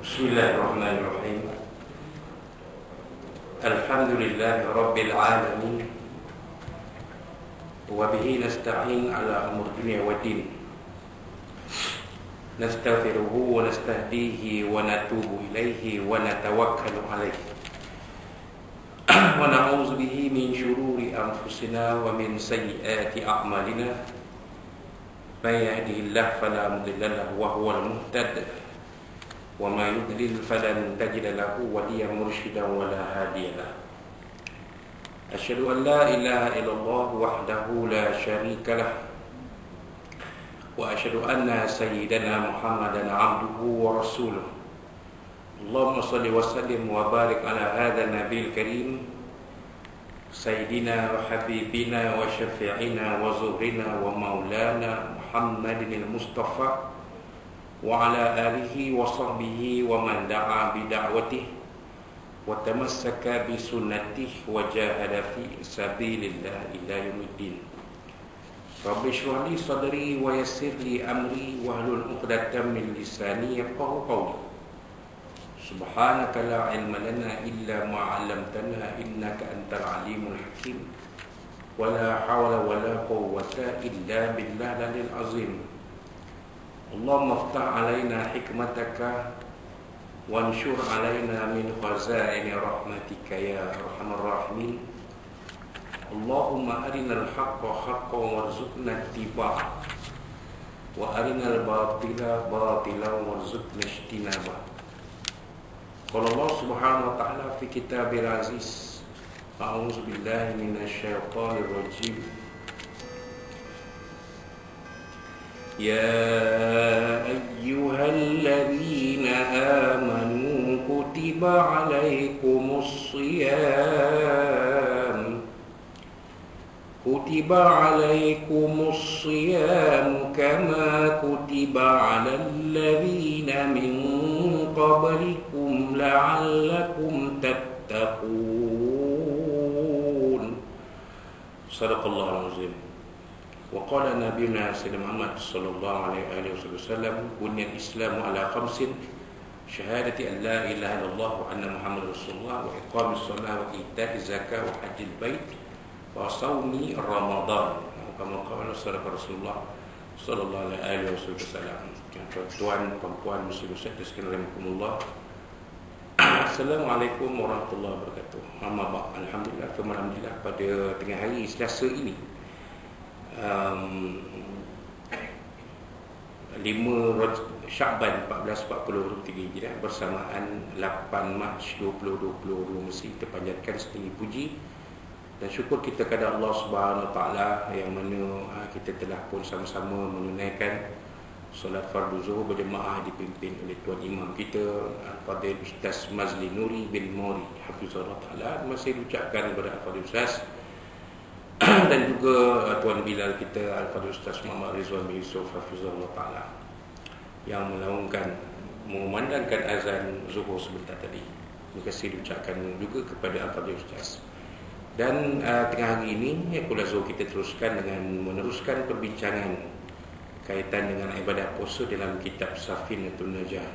Bismillahirrahmanirrahim. Alhamdulillahi Rabbil Alamin. Wa bihi nasta'in ala umur dunia wa din. Nastaghfiruhu wa nastahdihi wa natubu ilaihi wa natawakkalu alaihi. Wa na'udzu bihi min syururi anfusina wa min sayyiati a'malina. May yahdihillahu fala mudilla lahu wa huwal muhtad. Wa may yudlil falan tajida lahu waliyyan mursyidan wa la hadiya lahu. Asyhadu an la ilaha illallah wahdahu la syarika lah. Wa asyhadu anna sayyidana Muhammadan abduhu wa rasuluh. Allahumma salli wa sallim wa barik ala hadha nabiyil karim sayyidina wa habibina wa syafi'ina wa zuhrina wa maulana Muhammadin al-Mustafa wa ala alihi wa sahbihi wa man da'a bi da'watihi wa tamassaka bi sunnatihi wa jahada fi sabilillah ila yaumiddin. Rabbi shrah li sadri wa yassir li amri wahlul 'uqdatam min lisani yafqahu qawli. Subhanaka la ilma lana illa ma 'allamtana innaka antal alimul hakim. Wa la hawla wa la quwwata illa billahil azim. Allahumma iftah 'alaina hikmataka wanshur 'alaina min khazaini rahmatika ya arhamar rahimin. Allahumma arinal haqqa haqqan warzuqna ittiba'ah wa arinal batila batilan warzuqna ijtinabah. Qala Allah subhanahu wa ta'ala fi kitabil aziz. A'udzu billahi minasy syaithanir rajim. Ya ayyuhalladzina amanu kutiba 'alaikumus shiyam kama kutiba 'alal ladzina min qablikum la'allakum tattaqun. Shadaqallahul azim. Wa qala nabiyuna sayyidina Muhammad sallallahu alaihi wasallam, bunyal islamu ala khamsin: syahadati an la ilaha illallah wa anna muhammadar rasulullah wa iqamis shalah wa ita'iz zakah wa hajjil bait wa shaumi ramadan. Kama qala Rasulullah sallallahu alaihi wasallam. Tuan, puan, muslim dan sekalian rahimakumullah. Assalamualaikum warahmatullahi wabarakatuh. Alhamdulillah, alhamdulillah, pada tengah hari Selasa ini 5 Sya'ban 1443 Hijrah bersamaan 8 Mac 2022 mesti kita panjatkan setinggi puji dan syukur kita kepada Allah Subhanahu Wa Taala yang mana kita telah pun sama-sama menunaikan solat fardu zuhur berjemaah dipimpin oleh tuan imam kita Al-Fadhil Ustaz Mazli Nuri bin Mori hafizahullah taala. Masih ucapkan kepada Al-Fadhil Ustaz dan juga tuan Bilal kita Al-Fadhil Ustaz Muhammad Rizwan bin Yusuf hafizahullah taala yang mengumandangkan azan zuhur sebentar tadi. Terima kasih diucapkan juga kepada Al-Fadhil Ustaz. Dan tengah hari ini Kuliah Zuhur kita teruskan dengan meneruskan perbincangan kaitan dengan ibadat puasa dalam kitab Safinatun Najah.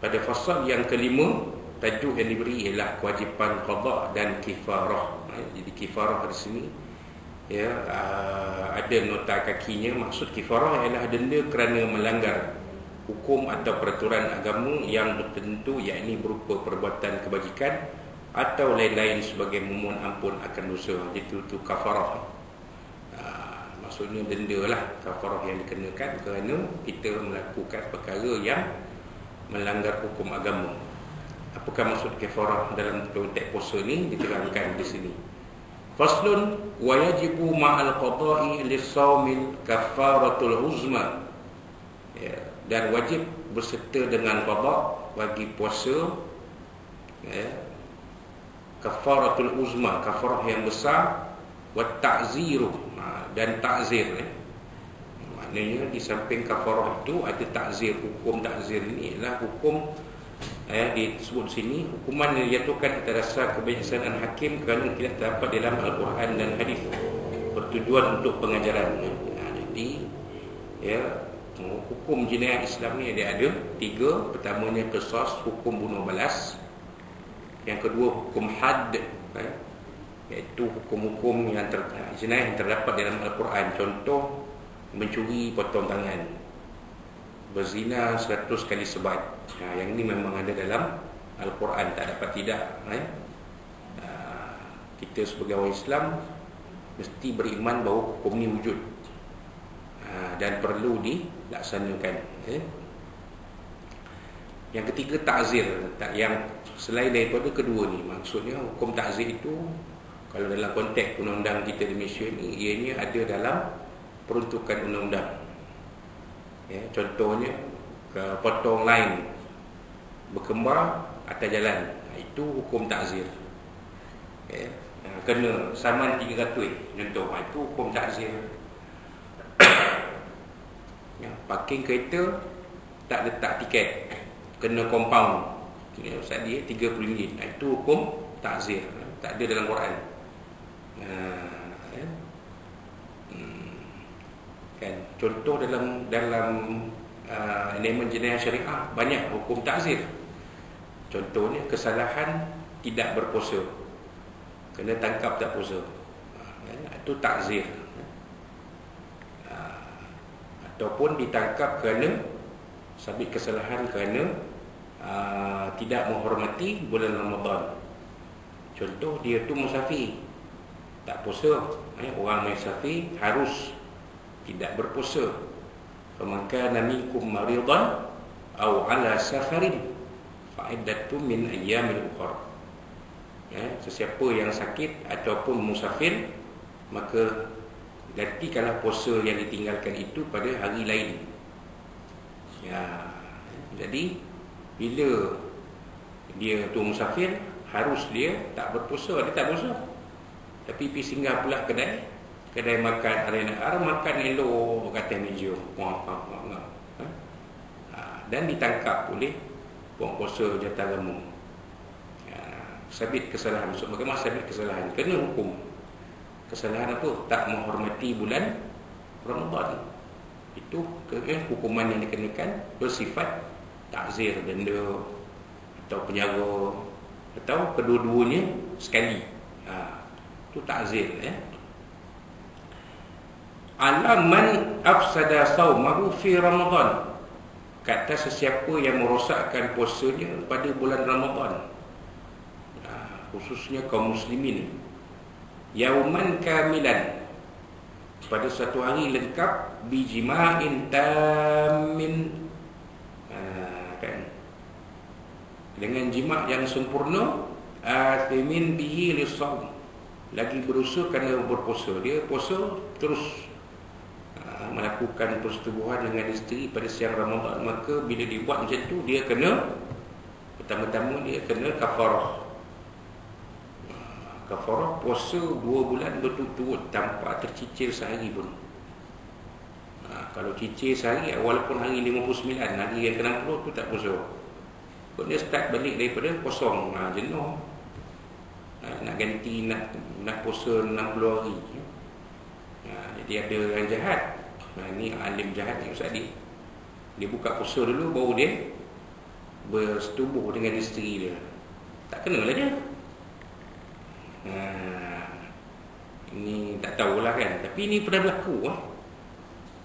Pada fasal yang kelima, tajuk yang diberi ialah kewajipan qada dan kifarah. Jadi kifarah di sini ada nota kakinya. Maksud kifarah ialah denda kerana melanggar hukum atau peraturan agama yang tertentu, yakni berupa perbuatan kebajikan atau lain-lain sebagai memohon ampun akan dosa. Itu kafarah. Maksudnya denda lah kafarah yang dikenakan kerana kita melakukan perkara yang melanggar hukum agama. Apakah maksud kafarah dalam konteks puasa ni? Diterangkan di sini. Faslun wa yajibu ma'al qada'i lis-shaumil kafaratul uzma. Dan wajib berserta dengan qada bagi puasa kafaratul uzma, kafarah yang besar, wa ta'ziru, dan ta'zir. Maknanya di samping kafarah itu ada ta'zir. Hukum ta'zir ini ialah hukum disebut sini hukuman yang dijatuhkan atas dasar kebijaksanaan hakim kerana tidak terdapat dalam Al-Quran dan hadis, bertujuan untuk pengajaran. Jadi Hukum jenayah Islam ni ada 3. Pertamanya qisas, hukum bunuh balas. Yang kedua hukum had, iaitu hukum-hukum yang jenayah yang terdapat dalam Al-Quran. Contoh, mencuri potong tangan, berzina 100 kali sebat. Yang ini memang ada dalam Al-Quran, tak dapat tidak. Kita sebagai orang Islam mesti beriman bahawa hukum ni wujud dan perlu dilaksanakan. Yang ketiga ta'zir, yang selain daripada kedua ni. Maksudnya hukum ta'zir itu kalau dalam konteks undang-undang kita di Malaysia ni, ianya ada dalam peruntukan undang-undang. Contohnya potong line berkembar atas jalan, itu hukum ta'zir. Kena saman 300 contoh, itu hukum ta'zir. Parking kereta tak letak tiket, kena compound Ustaz dia RM30, itu hukum ta'zir. Tak ada dalam Quran. Kan contoh dalam elemen jenayah syariah banyak hukum ta'zir. Contohnya kesalahan tidak berpuasa, kena tangkap tak puasa, itu ta'zir. Ataupun ditangkap kerana sabit kesalahan kerana tidak menghormati bulan Ramadan. Contoh, dia tu musafir, tak puasa. Orang musafir harus tidak berpuasa. Faman kana minkum maridan aw ala safarin fa iddatun min ayyamin ukhra. Sesiapa yang sakit ataupun musafir, maka gantikanlah puasa yang ditinggalkan itu pada hari lain. Jadi bila dia tu musafir, harus dia tak berpuasa. Dia tak puasa, tapi pergi singgah pula kedai makan arena makan elok kat meja, dan ditangkap oleh penguasa Jataramu. Sabit kesalahan. Maksud bagaimana sabit kesalahan? Kena hukum. Kesalahan apa? Tak menghormati bulan Ramadan. Itu hukuman yang dikenakan bersifat ta'zir, denda atau penjara, atau kedua-duanya sekali. Itu ta'zir. Alaman afsada saumahu fi Ramadan, kata sesiapa yang merosakkan puasanya pada bulan Ramadan, khususnya kaum muslimin, yauman kamilan, pada satu hari lengkap, bijima'in tamin, kan, dengan jima' yang sempurna, athimin bihi lisawm, lagi berusaha kerana berpuasa. Dia puasa terus melakukan persetubuhan dengan isteri pada siang Ramadan, maka bila dibuat macam tu, dia kena, pertama-tama dia kena kafarah. Kafarah puasa 2 bulan berturut-turut tanpa tercicir sehari pun. Kalau cicir sehari, walaupun hari 59, hari yang ke-60 tu tak puasa. Kau dia start balik daripada kosong, jenuh, nak ganti, nak puasa 60 hari. Jadi ada yang jahat. Ni alim jahat ni Ustaz dia buka puasa dulu, baru dia bersetubuh dengan isteri dia. Tak kenalah dia. Ini tak tahulah kan, tapi ini pernah berlaku.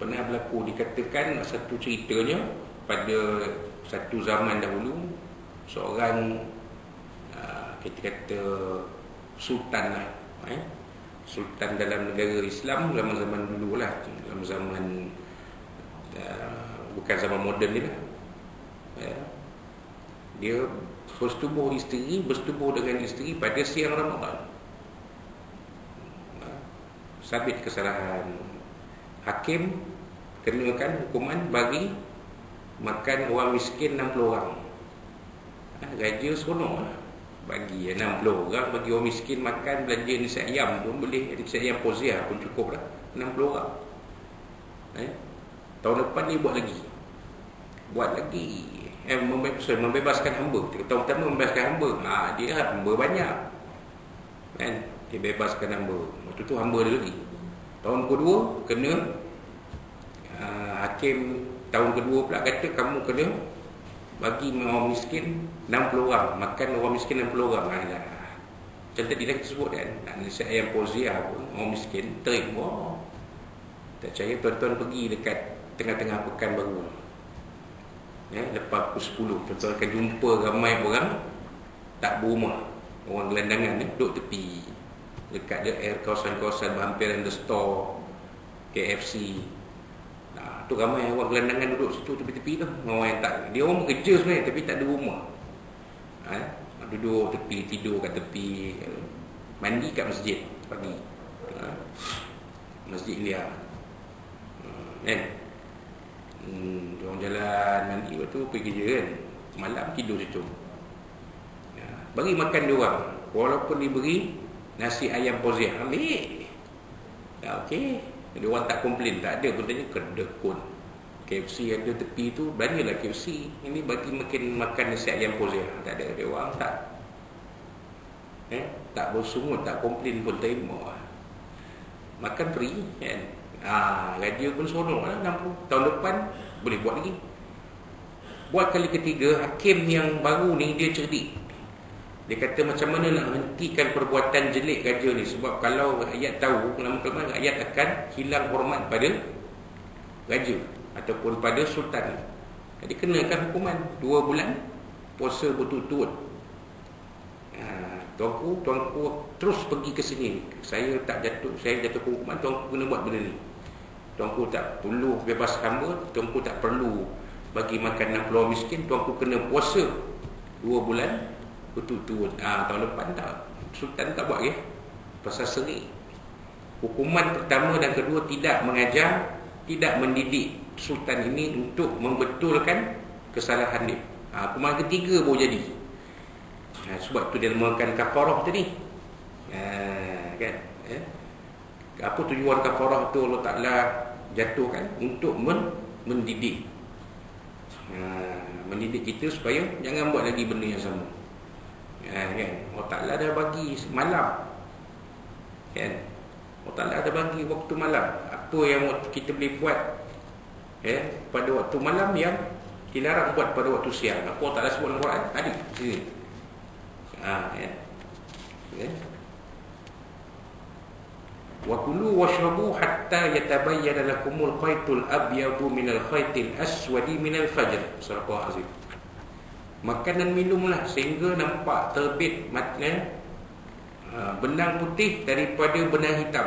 Pernah berlaku. Dikatakan satu ceritanya, pada satu zaman dahulu, seorang kita kata sultan lah, sultan dalam negara Islam zaman-zaman dulu lah, dalam zaman bukan zaman moden ni lah. Dia bersetubuh dengan isteri pada siang Ramadan. Sabit kesalahan. Hakim kenakan hukuman bagi makan orang miskin 60 orang. Raja seronok lah, bagi 60 orang, bagi orang miskin makan, belanja nasi ayam pun boleh, nasi ayam poziah pun cukup lah, 60 orang. Tahun depan dia buat lagi, membebaskan hamba. Tahun pertama membebaskan hamba, dia hamba banyak, kan? Dia bebaskan hamba, waktu tu hamba dia lagi. Tahun kedua kena hakim tahun kedua pula kata kamu kena bagi orang miskin 60 orang, makan orang miskin 60 orang. Alah. Macam tadi dah kita sebut kan, nak nasihat ayam Fauziah pun orang miskin terima. Tak percaya tuan-tuan pergi dekat tengah-tengah pekan baru, ya, lepas pukul 10, tuan-tuan akan jumpa ramai orang tak berumah, orang gelandangan duduk tepi dekat kawasan-kawasan berhampiran The Store, KFC. Nah, tu ramai orang gelandangan duduk situ tepi-tepi tu. Orang yang tak, dia orang bekerja sebenarnya tapi tak ada rumah. Duduk tepi, tidur kat tepi, mandi kat masjid pagi. Masjid India. Kan? Orang jalan mandi waktu pergi kerja kan. Malam tidur situ. Bagi makan dia orang. Walaupun diberi nasi ayam Fauziah, ambil. Okey. Dia orang tak komplain, tak ada pun tanya kedekun. KFC ada tepi tu, belanjalah KFC. Ini bagi makan nasi ayam Fauziah. Tak ada, dia orang tak. Tak bersungut, tak komplain pun terima. Makan free kan. Radio pun seronok lah 60. Tahun depan boleh buat lagi. Buat kali ketiga, hakim yang baru ni dia cerdik. Dia kata macam mana nak hentikan perbuatan jelek raja ni. Sebab kalau rakyat tahu, lama-lama rakyat akan hilang hormat pada raja ataupun pada sultan. Jadi kenakan hukuman 2 bulan puasa berturut-turut. Tuanku terus pergi ke sini. Saya jatuh hukuman, tuanku kena buat benda ni. Tuanku tak perlu bebas hamba, tuanku tak perlu bagi makan 60 orang miskin, tuanku kena puasa 2 bulan berturut-turut. Tahun depan tak, sultan tak buat pasal serik. Hukuman pertama dan kedua tidak mengajar, tidak mendidik sultan ini untuk membetulkan kesalahan dia. Hukuman ketiga baru jadi. Sebab tu dia namakan kafarah tadi. Kan? Apa tujuan kafarah tu Allah Ta'ala jatuhkan? Untuk mendidik. Mendidik kita supaya jangan buat lagi benda yang sama. Kan? Allah Ta'ala dah bagi malam. Kan? Allah Ta'ala dah bagi waktu malam. Apa yang kita boleh buat pada waktu malam yang dilarang buat pada waktu siang. Apa Allah Ta'ala sebut dalam Quran? Ada sini. Wa kulu washrabu hatta yatabayyana lakumul khaytul abyadu minal khaytil aswadi minal fajr. Surah Al-Azim. Makan dan minumlah sehingga nampak terbit benang putih daripada benang hitam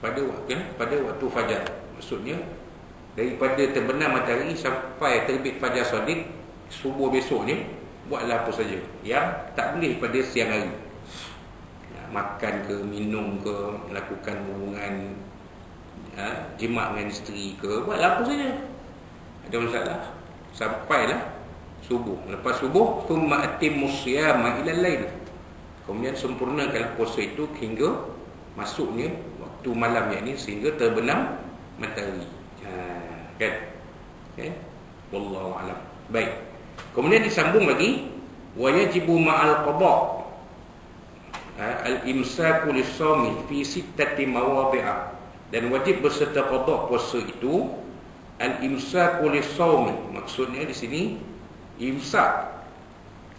pada waktu fajar. Maksudnya daripada terbenam matahari sampai terbit fajar shadiq subuh besoknya, buatlah apa saja yang tak boleh pada siang hari. Makan ke, minum ke, melakukan hubungan jimat dengan isteri ke, buatlah apa saja, ada masalah sampailah subuh. Lepas subuh, thumma atimmus siyama ilal lail, kemudian sempurnakanlah puasa itu hingga masuknya waktu malam, yakni sehingga terbenam matahari. Kan? Wallahu a'lam. Baik. Kemudian disambung lagi, wa yajibu ma'al qada' al-imsaku lis-sawmi fi sittati mawadhi'a, dan wajib berserta qada' puasa itu al-imsaku lis-sawmi. Maksudnya di sini imsak.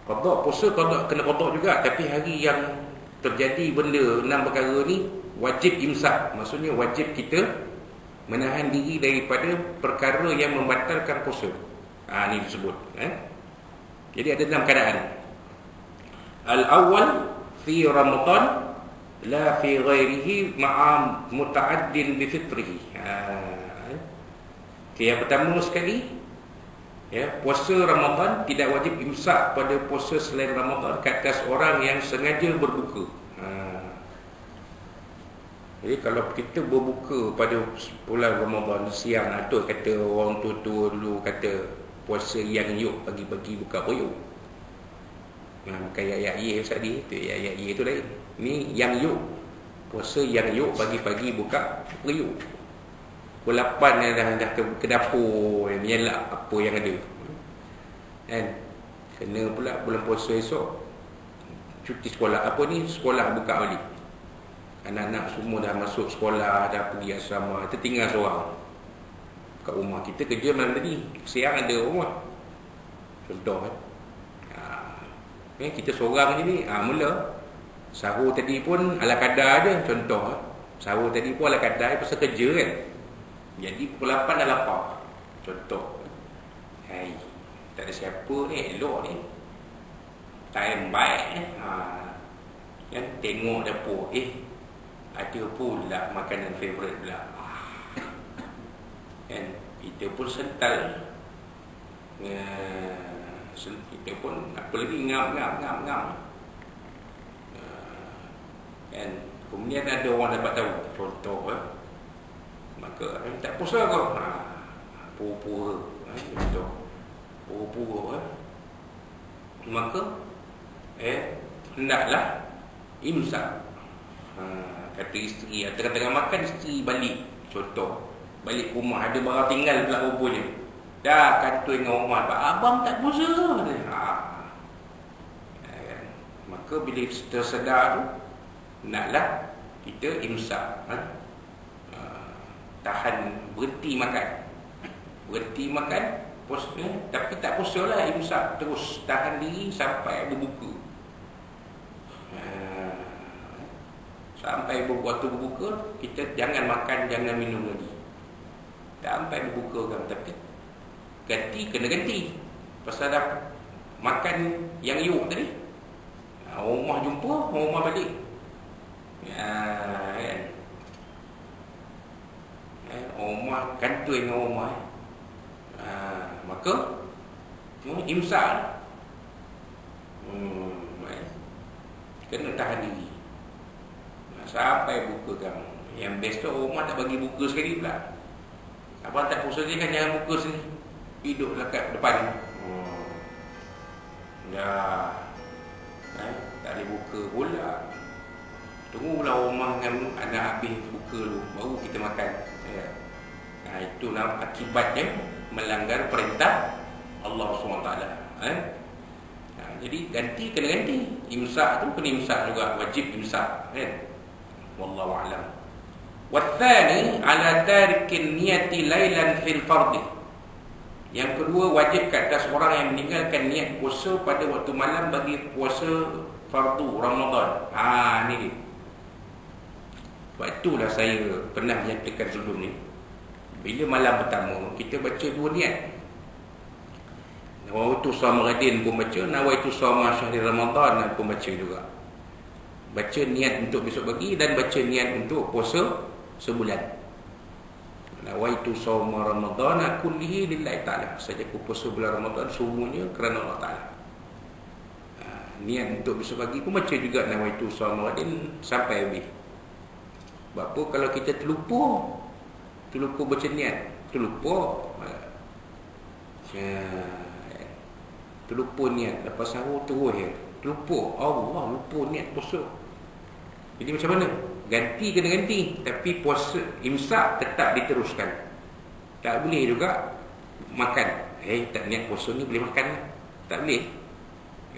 Qada' puasa kena qada' juga, tapi hari yang terjadi benda 6 perkara ni wajib imsak. Maksudnya wajib kita menahan diri daripada perkara yang membatalkan puasa. Ni disebut. Jadi ada 6 keadaan. Al-awwal fi Ramadan la fi ghairihi ma'a muta'addin bi fitrihi. Yang pertama sekali, puasa Ramadan tidak wajib imsak pada puasa selain Ramadan ke atas orang yang sengaja berbuka. Jadi kalau kita berbuka pada bulan Ramadan siang, atau kata orang tua-tua dulu kata puasa yang yuk, pagi-pagi buka periuk. Bukan yak-yak tadi, tu yak-yak tu lain. Ni yang yuk, puasa yang yuk, pagi-pagi buka periuk. Pukul 8 dah ke dapur menyelak apa yang ada. Kan? Kena pula bulan puasa esok cuti sekolah, apa ni, sekolah buka balik. Anak-anak semua dah masuk sekolah, dah pergi asrama, tertinggal seorang. kat rumah kita kerja malam tadi, siang ada rumah. Contoh kan. Kita seorang je ni, mula sahur tadi pun ala kadar je. Contoh, sahur tadi pun ala kadar pasal kerja kan. Jadi pukul 8 dah lapar. Contoh. Hai, tak ada siapa ni, elok ni. Time baik kan, tengok dapur, ada pula makanan favourite pula. Kan, kita pun sental. Kita pun apa lagi ngam. Kan, kemudian ada orang dapat tahu. Contoh maka tak puasa kau. Pura-pura. Contoh. Pura-pura. Maka hendaklah imsak. Kata isteri, tengah-tengah makan isteri balik. Contoh, balik rumah ada barang tinggal pula rupanya. Dah kantoi dengan rumah, abang tak puasa. Maka bila tersedar tu, naklah kita imsak. Tahan, berhenti makan. Berhenti makan, tapi tak puasa lah, imsak terus. Tahan diri sampai berbuka. Sampai waktu berbuka, kita jangan makan, jangan minum lagi. Sampai berbuka kan, tapi kena ganti. Pasal dah makan yang yuk tadi. Rumah jumpa, rumah balik. Kan. Rumah kantoi dengan rumah. Maka imsak. Kena tahan diri. Sampai buka kan. Yang best tu rumah tak bagi buka sekali pula. Abang tak puasa dia kan, jangan buka sini. Hiduplah kat depan. Dah. Tak boleh buka pula. Tunggulah rumah dengan anak habis buka dulu, baru kita makan. Itulah akibatnya melanggar perintah Allah SWT. Jadi kena ganti. Imsak tu kena imsak juga, wajib imsak kan. Wallahu a'lam. Wathani ala tarikin niyati lailan fil fardhi. Yang kedua, wajib kat atas orang yang meninggalkan niat puasa pada waktu malam bagi puasa fardu Ramadan. Ni dia. Sebab itulah saya pernah menyatakan sebelum ni, bila malam pertama kita baca dua niat. Nawaitu shaum Ramadan pun baca, nawaitu shaum syahri Ramadan pun baca juga. Baca niat untuk besok pagi dan baca niat untuk puasa sebulan. Nawaitu shaum Ramadan kullihi lillahi ta'ala. Saja aku puasa bulan Ramadan semuanya kerana Allah Ta'ala. Niat untuk besok pagi pun baca juga nawaitu shaum Ramadan sampai habis. Sebab apa? Kalau kita terlupa baca niat, terlupa niat, lepas sahur terus terlupa, Allah lupa niat puasa. Jadi macam mana? Kena ganti, tapi puasa imsak tetap diteruskan. Tak boleh juga makan. Tak niat puasa ni boleh makan. Tak boleh.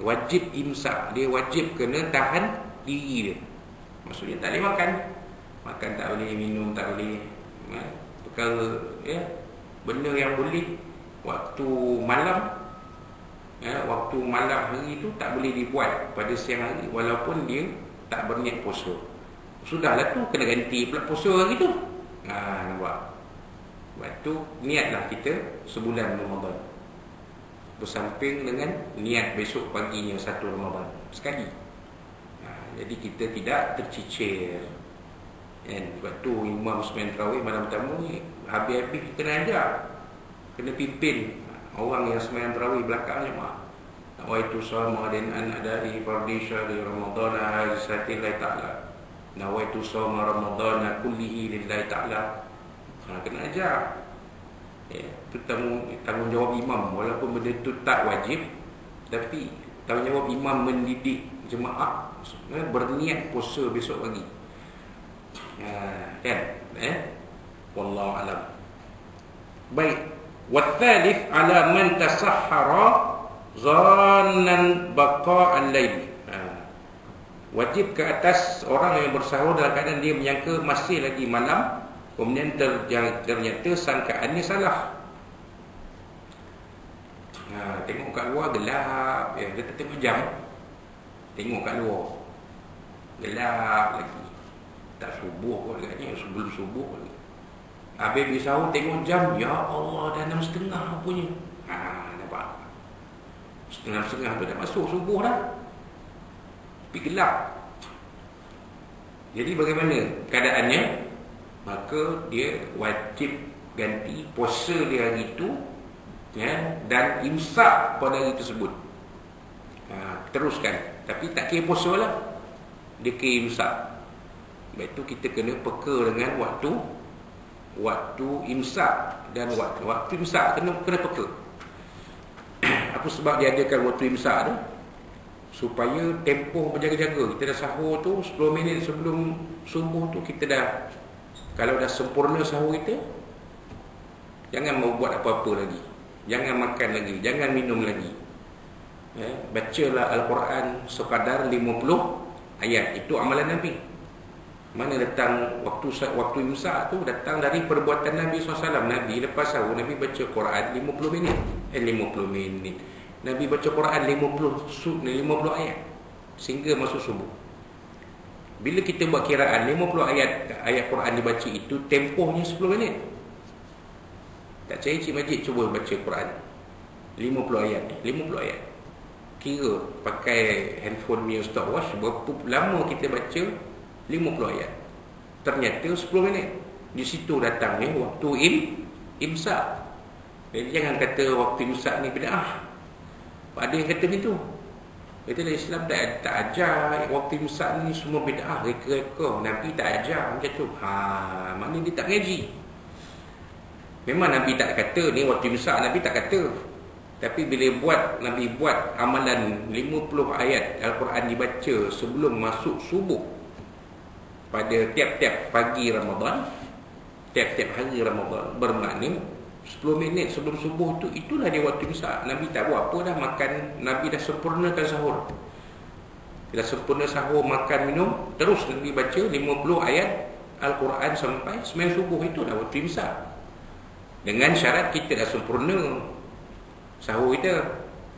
Wajib imsak, dia wajib kena tahan diri dia. Maksudnya tak boleh makan. Makan tak boleh, minum tak boleh. Perkara benda yang boleh waktu malam, waktu malam hari tu tak boleh dibuat pada siang hari walaupun dia tak berniat puasa. Sudahlah tu, kena ganti pula puasa hari tu. Nampak. Sebab tu niatlah kita sebulan Ramadan bersamping dengan niat besok paginya 1 Ramadan sekali. Jadi kita tidak tercicir. Sebab tu Imam sembahyang tarawih malam pertama ni habis-habis kena ajar, kena pimpin orang yang sembahyang tarawih belakangnya. Nawaitu shaum Ramadan adai fardhi syahri Ramadan lillahi ta'ala. Nawaitu shaum Ramadan kullihi lillahi ta'ala. Kena ajar. Itu tanggungjawab imam. Walaupun benda tu tak wajib, tapi tanggungjawab imam mendidik jemaah berniat puasa besok pagi. Kan? Wallahu a'lam. Baik. Wathalith ala man tasahhara zannan baqa al-lail. Wajib ke atas orang yang bersahur dalam keadaan dia menyangka masih lagi malam, Kemudian ternyata sangkaannya salah. Tengok kat luar gelap, dia kata tengok jam. Tengok kat luar gelap lagi, tak subuh pun agaknya, sebelum subuh lagi. Habis pergi sahur tengok jam, ya Allah dah 6.30 punya. Nampak 6.30 tu dah masuk subuh dah, tapi gelap. Jadi bagaimana keadaannya? Maka dia wajib ganti puasa dia hari itu, dan imsak pada hari tersebut. Teruskan, tapi tak kira puasa lah, dia kira imsak. Sebab itu kita kena peka dengan waktu imsak, dan waktu imsak kena peka. Apa sebab dia adakan waktu imsak tu? Supaya tempoh berjaga-jaga. Kita dah sahur tu 10 minit sebelum subuh tu, kita dah, kalau dah sempurna sahur kita, jangan mau buat apa-apa lagi, jangan makan lagi, jangan minum lagi. Bacalah Al-Quran sekadar 50 ayat. Itu amalan Nabi. Mana datang waktu imsak tu datang dari perbuatan Nabi SAW. Nabi lepas sahur, Nabi baca Quran 50 minit. 50 minit. Nabi baca Quran 50 ayat sehingga masuk subuh. Bila kita buat kiraan 50 ayat Quran dibaca itu, tempohnya 10 minit. Tak percaya Cik Majid cuba baca Quran 50 ayat. Kira pakai handphone punya stopwatch, berapa lama kita baca 50 ayat. Ternyata 10 minit. Di situ datangnya waktu imsak. Jadi jangan kata waktu imsak ni bid'ah. Ada yang kata begitu. Kata Islam tak ajar waktu imsak ni semua bid'ah, reka-reka. Nabi tak ajar macam tu. Mana dia tak ngaji. Memang Nabi tak kata ni waktu imsak, Nabi tak kata. Tapi bila Nabi buat amalan 50 ayat Al-Quran dibaca sebelum masuk subuh pada tiap-tiap pagi Ramadan, tiap-tiap hari Ramadan, bermakna 10 minit sebelum subuh tu, itulah dia waktu imsak. Nabi tak buat apa dah, makan. Nabi dah sempurnakan sahur. Dah sempurna sahur, makan, minum, terus Nabi baca 50 ayat Al-Quran sampai sembahyang subuh. Itulah waktu imsak. Dengan syarat kita dah sempurna sahur kita.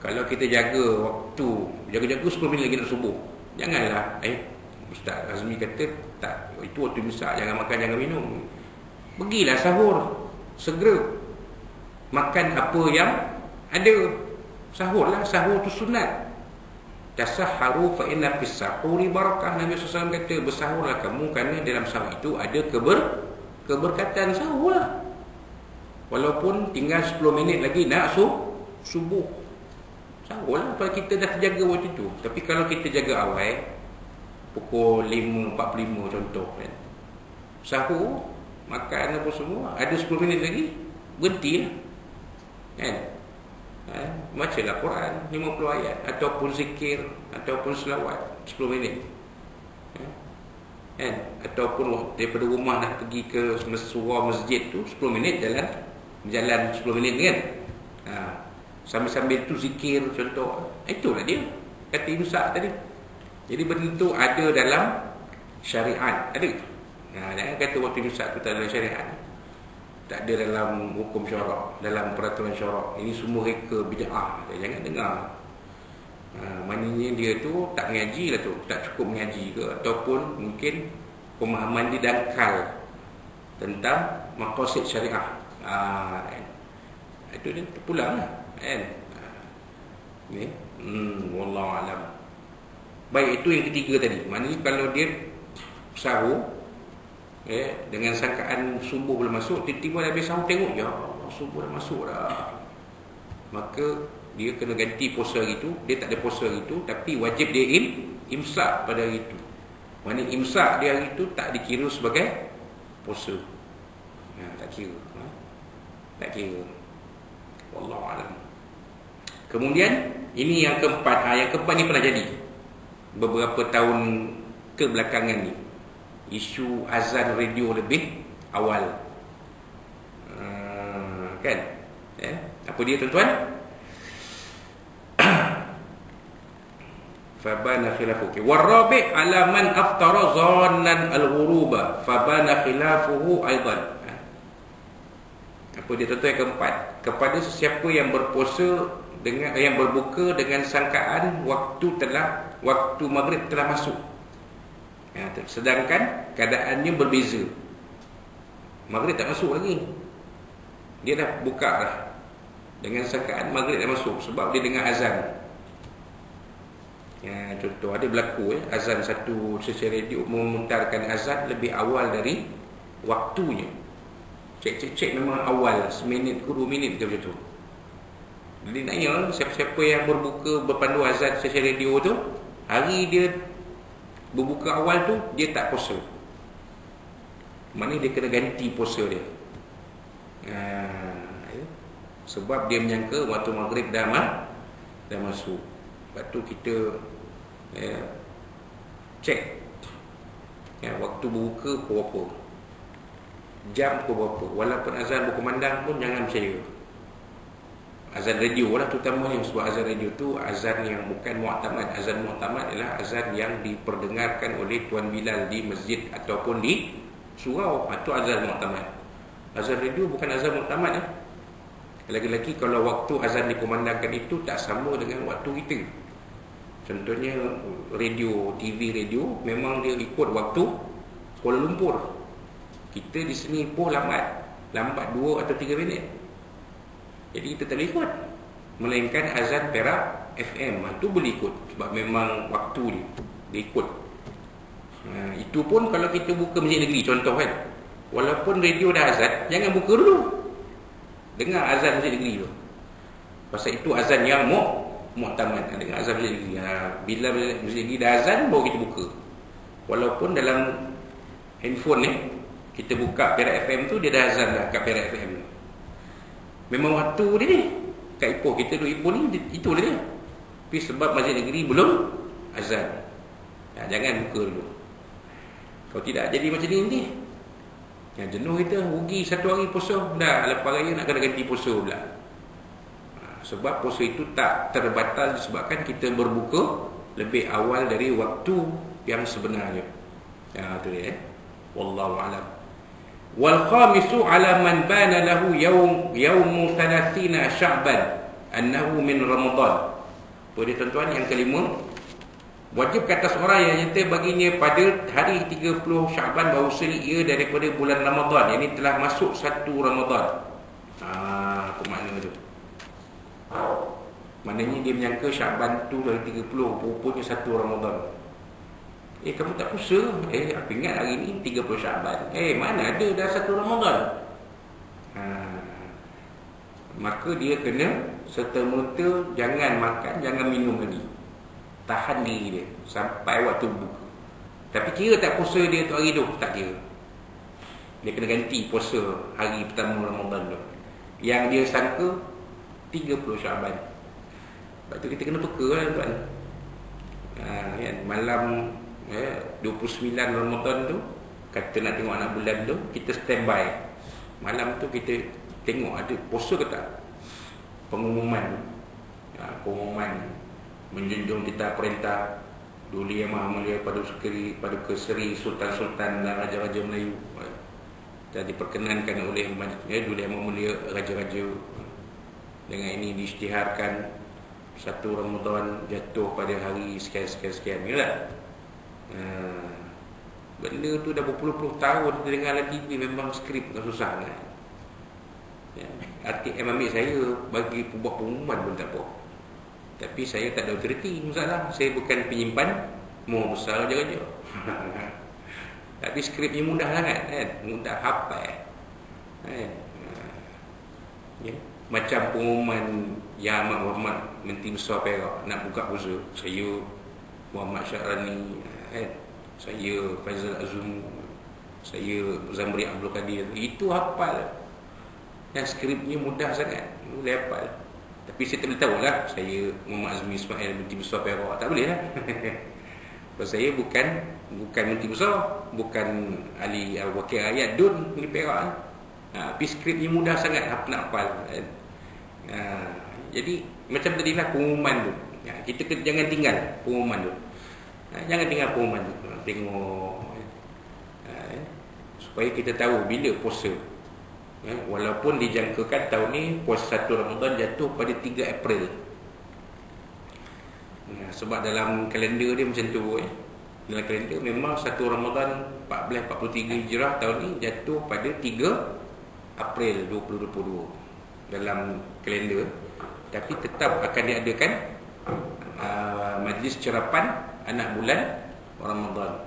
Kalau kita jaga waktu, jaga-jaga 10 minit lagi nak subuh, janganlah Ustaz Azmi kata tak, itu waktu imsak, jangan makan, jangan minum. Pergilah sahur, segera makan apa yang ada. Sahurlah, sahur tu sunat. Tasahharu fa inna fis sahuri barakah. Nabi SAW kata, bersahurlah kamu kerana dalam sahur itu ada keberkatan. Sahurlah, walaupun tinggal 10 minit lagi nak subuh. Sahurlah kalau kita dah terjaga waktu itu. Tapi kalau kita jaga awal pukul 5.45 contoh kan, sahur, makan apa semua, ada 10 minit lagi, berhentilah kan. Bacalah Quran 50 ayat, ataupun zikir, ataupun selawat 10 minit kan. Ataupun daripada rumah nak pergi ke surau masjid tu 10 minit jalan 10 minit kan. Sambil-sambil tu zikir contoh. Itulah dia kata imsak tadi. Jadi benda tu ada dalam syariat, ada. Jangan kata waktu imsak tu tak ada dalam syariat, tak ada dalam hukum syarak, dalam peraturan syarak. Ini semua reka bid'ah. Jangan dengar. Maknanya dia tu tak ngaji lah tu, tak cukup mengaji ke, ataupun mungkin pemahaman dia dangkal tentang maqasid syariah. Itu dia terpulang lah kan. Ni wallahu alam. Baik, itu yang ketiga tadi. Maknanya kalau dia sahur dengan sangkaan subuh belum masuk, tiba-tiba dah habis sahur tengok, ya Allah, subuh dah masuk dah, maka dia kena ganti puasa hari itu. Dia tak ada puasa hari itu, tapi wajib dia imsak pada hari itu. Maknanya imsak dia hari itu tak dikira sebagai puasa. Tak kira. Tak kira. Wallahu a'lam. Kemudian ini yang keempat. Yang keempat ni pernah jadi beberapa tahun kebelakangan ni. Isu azan radio lebih awal. Kan? Apa dia tuan-tuan? Fabana khilafuhu. Warabi' ala man aftara zannan al-ghuruba. Fabana khilafuhu aidan. Apa dia tuan yang keempat? Kepada sesiapa yang berpuasa dengan yang berbuka dengan sangkaan waktu maghrib telah masuk. Sedangkan keadaannya berbeza. Maghrib tak masuk lagi. Dia dah buka dah. Dengan sangkaan maghrib dah masuk sebab dia dengar azan. Contoh ada berlaku azan satu stesen radio memutarkan azan lebih awal dari waktunya. Cek memang awal, seminit ke 2 minit ke macam tu. Jadi nanya siapa-siapa yang berbuka berpandu azan stesen radio tu, hari dia berbuka awal tu dia tak puasa. Mana dia kena ganti puasa dia. Sebab dia menyangka waktu maghrib dah masuk. Lepas tu kita cek waktu berbuka pukul berapa, jam pukul berapa. Walaupun azan berkumandang pun jangan percaya. Azan radio lah terutamanya, sebab azan radio tu azan yang bukan mu'tamad. Azan mu'tamad ialah azan yang diperdengarkan oleh Tuan Bilal di masjid ataupun di surau. Itu azan mu'tamad. Azan radio bukan azan mu'tamad. Lagi-lagi kalau waktu azan dikumandangkan itu tak sama dengan waktu kita. Contohnya radio, TV radio memang dia ikut waktu Kuala Lumpur. Kita di sini pun lambat 2 atau 3 minit. Jadi kita tak boleh ikut. Melainkan azan Perak FM itu boleh ikut sebab memang waktu dia ikut. Itu pun kalau kita buka masjid negeri contoh kan. Walaupun radio dah azan, jangan buka dulu. Dengar azan masjid negeri tu. Pasal itu azan yang mu'tamad. Dengar azan masjid negeri. Bila masjid negeri dah azan baru kita buka. Walaupun dalam handphone ni kita buka Perak FM tu dia dah azan dah kat Perak FM. Memang waktu dia ni. Kat Ipoh kita duduk Ipoh ni itu dia. Tapi sebab masjid negeri belum azan. Jangan buka dulu. Kalau tidak jadi macam ni nanti. Yang jenuh kita rugi 1 hari puasa dah, lepas raya nak kena ganti puasa pula. Sebab puasa itu tak terbatal disebabkan kita berbuka lebih awal dari waktu yang sebenarnya. Tu dia. Wallahu a'lam. Wal khamisu ala man bana lahu yawm 30 Sya'ban annahu min Ramadan. Pada tuan-tuan yang kelima, wajib ke atas orang yang nyata baginya pada hari 30 Sya'ban bahawasanya ia daripada bulan Ramadan. Yang ini telah masuk 1 Ramadan. Apa makna tu? Maknanya dia menyangka Sya'ban tu dari 30, rupanya 1 Ramadan. Kamu tak puasa? Aku ingat hari ni 30 Sya'ban. Mana ada dah 1 Ramadan. Maka dia kena serta-merta jangan makan, jangan minum lagi. Tahan diri dia sampai waktu buka. Tapi kira tak puasa dia tu hari tu, tak kira. Dia kena ganti puasa hari pertama Ramadan tu. Yang dia sangka 30 Sya'ban. Lepas tu kita kena peka lah tuan. Malam 29 Ramadan tu, kata nak tengok anak bulan tu, kita standby. Malam tu kita tengok ada puasa ke tak. Pengumuman menjunjung titah perintah Duli Yang Maha Mulia Paduka Seri Sultan-Sultan dan Raja-Raja Melayu, dan diperkenankan oleh Duli Yang Maha Mulia Raja-Raja. Dengan ini diisytiharkan 1 Ramadan jatuh pada hari sekian-sekian ni lah. Benda tu dah berpuluh-puluh tahun kita dengar dalam TV, memang skrip tak susah kan. RTM ambil saya bagi buat pengumuman pun tak apa. Tapi saya tak ada autoriti, masalah. Saya bukan penyimpan Maha Besar Raja-Raja. Tapi skripnya mudah sangat kan, mudah hafal kan. Macam pengumuman Yang Amat Berhormat Menteri Besar Perak nak buka puasa, saya Muhammad Syahrani kan, saya Faizal Azum, saya Zamri Abdul Qadir, itu hafal. Dan skripnya mudah sangat, boleh hafal. Tapi saya tak boleh tahu lah saya Muhammad Azmi Ismail Menteri Besar Perak, tak boleh lah. Sebab saya bukan Menteri Besar, bukan ahli wakil rakyat DUN di Perak. Tapi skripnya mudah sangat nak hafal kan. Jadi macam tadilah pengumuman tu, kita jangan tinggal pengumuman tu. Jangan tinggal pengumuman tu, tengok supaya kita tahu bila puasa. Walaupun dijangkakan tahun ni puasa 1 Ramadan jatuh pada 3 April. Sebab dalam kalender dia macam tu. Dalam kalender memang 1 Ramadan 1443 Hijrah tahun ni jatuh pada 3 April 2022 dalam kalender. Tapi tetap akan diadakan majlis cerapan anak bulan Ramadan.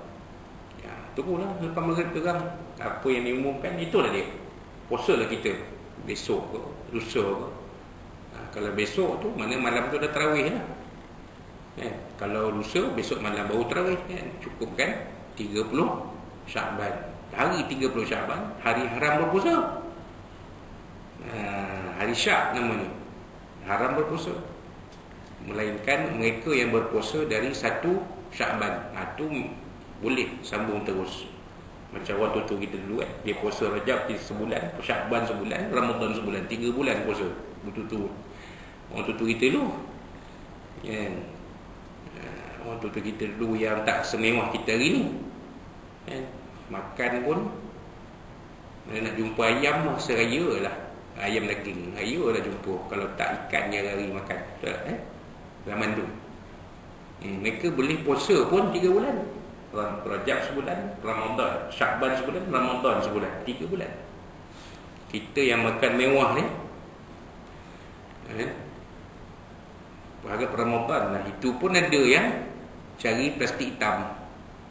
Tunggulah lepas maghrib terang apa yang diumumkan, itulah dia. Puasa lah kita besok ke lusa ke. Kalau besok tu mana malam tu dah tarawih lah. Kalau lusa besok malam baru tarawih kan. Cukup kan 30 Syaban. Hari 30 Syaban hari haram berpuasa. Hari Syak namanya. Haram berpuasa. Melainkan mereka yang berpuasa dari 1 Syaban. Tu boleh sambung terus. Macam orang tutu kita dulu dia puasa Rajab sebulan, Syaban sebulan, Ramadan sebulan, 3 bulan puasa bertutur. Orang tutu kita dulu orang tutu kita dulu yang tak semewah kita hari ni makan pun mana nak jumpa ayam masa raya lah, ayam daging raya lah jumpa. Kalau tak ikannya hari makan zaman tu. Mereka boleh puasa pun 3 bulan. Rajab sebulan, Ramadan, Syaban sebulan, Ramadan sebulan, 3 bulan. Kita yang makan mewah ni harap Ramadan lah. Itu pun ada yang cari plastik hitam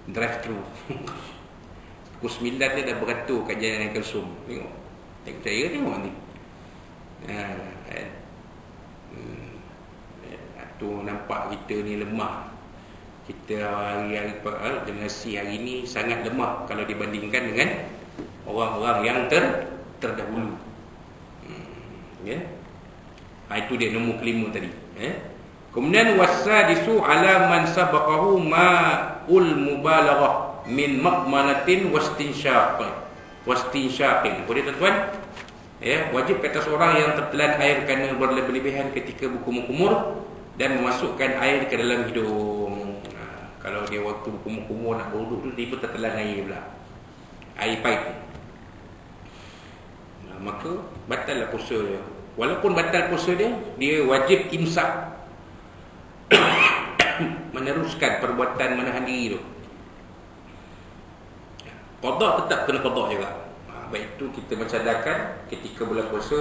drive thru. Pukul 9 dia dah beratur kat Jalan Kelsum. Tengok, tak percaya tengok ni. Tu nampak kita ni lemah. Kita hari-hari generasi hari ni sangat lemah kalau dibandingkan dengan orang-orang yang terdahulu. Itu dia nombor kelima tadi. Kemudian wasadisu ala man sabaqahu ma'ul mubalaghah min maqmanatin wastinsyaqin. Boleh tuan-tuan? Wajib atas orang yang tertelan air kerana berlebihan ketika berkumur-kumur dan memasukkan air ke dalam hidung. Kalau dia waktu berkumur-kumur nak berwuduk tu, dia pun tertelan air pula, air paip. Maka batal lah puasa dia. Walaupun batal puasa dia, dia wajib imsak. Meneruskan perbuatan menahan diri tu. Qada tetap kena qada juga. Baik itu kita mencadarkan ketika bulan puasa,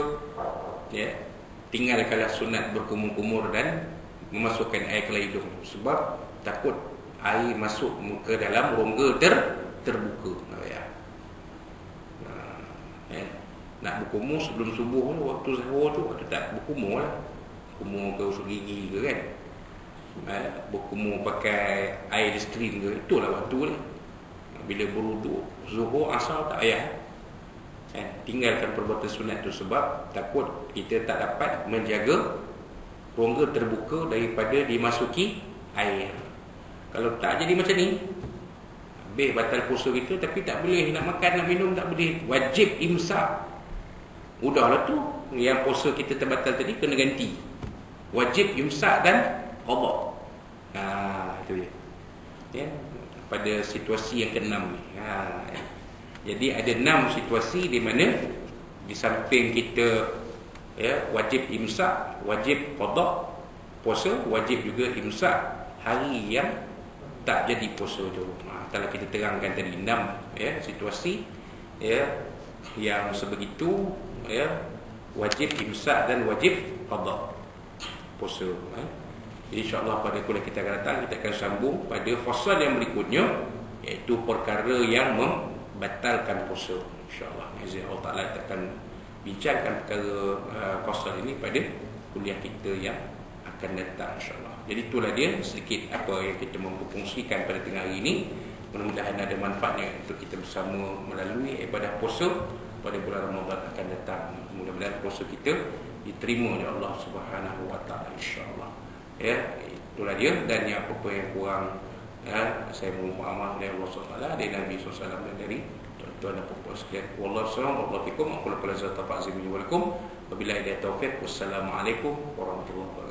tinggalkanlah sunat berkumur-kumur dan memasukkan air ke hidung. Sebab takut air masuk ke dalam rongga terbuka. Nak berkumur sebelum subuh tu, waktu sahur tu, tak berkumur lah. Berkumur ke usuk gigi ke kan, berkumur pakai air stream ke, itulah waktu ni. Bila berwuduk zuhur, asar tak payah. Tinggalkan perbuatan sunat tu sebab takut kita tak dapat menjaga rongga terbuka daripada dimasuki air. Kalau tak jadi macam ni, habis batal puasa kita, tapi tak boleh nak makan, nak minum, tak boleh. Wajib imsak. Udahlah tu, yang puasa kita terbatal tadi kena ganti. Wajib imsak dan qada. Itu dia. Pada situasi yang ke-6 ni. Jadi ada 6 situasi di mana di samping kita wajib imsak, wajib qada puasa, wajib juga imsak hari yang tak jadi puasa tu. Kalau kita terangkan tadi 6 situasi yang sebegitu, wajib imsak dan wajib qada puasa. Jadi insya-Allah pada kuliah kita akan datang kita akan sambung pada fasal yang berikutnya, iaitu perkara yang membatalkan puasa. Insya-Allah Allah Taala kita akan bincangkan perkara fasal ini pada kuliah kita yang akan datang insya-Allah. Jadi itulah dia sedikit apa yang kita mampu kongsikan pada tengah hari ini. Mudah-mudahan ada manfaatnya untuk kita bersama melalui ibadah puasa pada bulan Ramadan akan datang. Mudah-mudahan puasa kita diterima oleh Allah Subhanahu wa taala insya-Allah. Itulah dia, dan yang apa-apa yang kurang saya mohon maaf dari Allah Subhanahu wa taala, dari Nabi sallallahu alaihi wasallam, dan dari tuan-tuan dan puan-puan sekalian. Wallahu a'lam bishawab. Aku la qala zata fa'zimi wa lakum. Wabillahi taufiq. Wassalamualaikum warahmatullahi wabarakatuh.